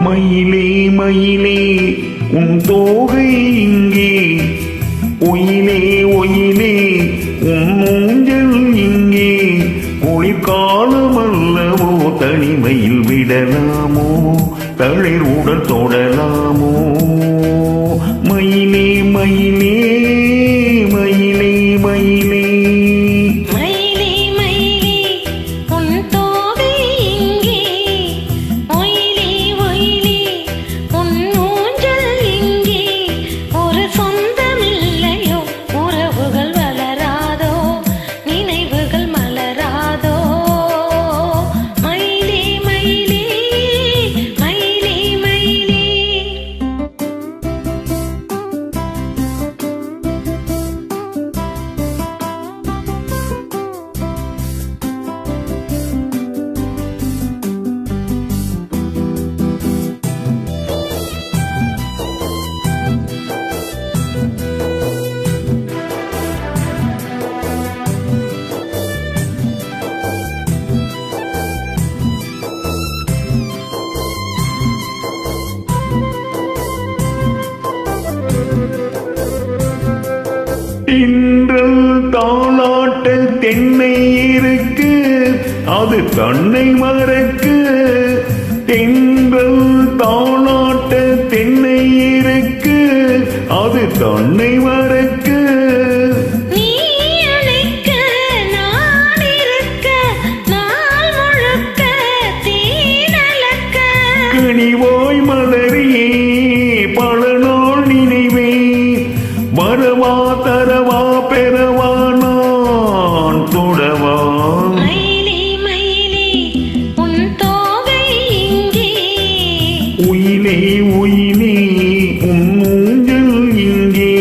மயிலே மயிலே உன் தோகை இங்கே, ஒயிலே ஒயிலே உன் ஊஞ்சல் இங்கே. குளிர்காலமல்லவோ தனிமையில் விடலாமோ, தளிர் உடல் தொடலாமோ. மயிலே மயிலே மயிலே மயிலே தின்றல் தாளாட்ட தென்னை இருக்கு, அது தன்னை மறக்கு. தென்றல் தாளாட்ட தென்னை இருக்கு, அது தன்னை மறக்கு. கனிவாய் மலரியே பல நாள் நினைவே, வரவா தரவா பெறவா நான் தொடவா. மயிலே மயிலே உன் தோகை இங்கே, உயிலே உயிலே உன் ஊஞ்சல் இங்கே.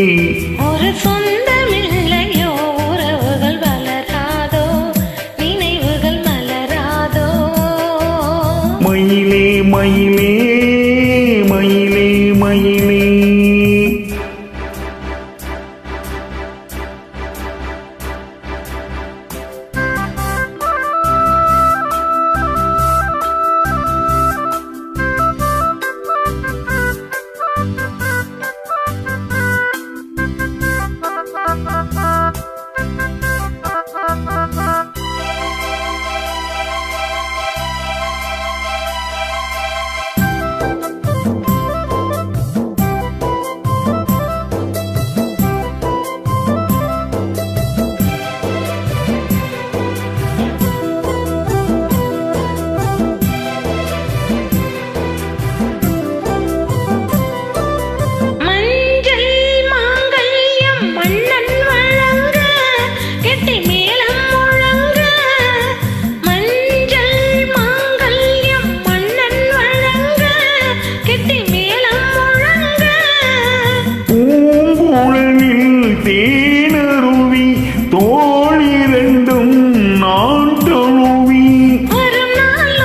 ஒரு சொந்தமில்லையோ உறவுகள் வளராதோ, நினைவுகள் மலராதோ. மயிலே மயிலே மயிலே மயிலே தேனருவி தோழிரண்டும் நான் தொழுவி. ஒரு நாள்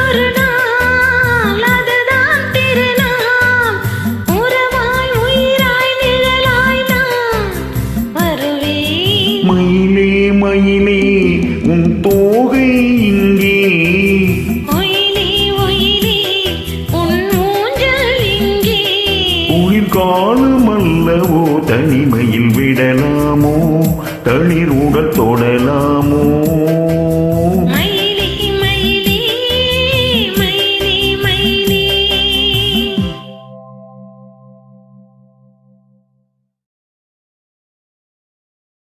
அதுதான் திருநாள், உறவாய் உயிராய் நிழலாய் நான் வருவேன். மயிலே மயிலே உன் தோகை இங்கே, ஒயிலே ஒயிலே உன் ஊஞ்சல் இங்கே. குளிர்காலமல்லவோ தனிமையில் விடலாமோ, தளிர் உடல் தொடலாமோ.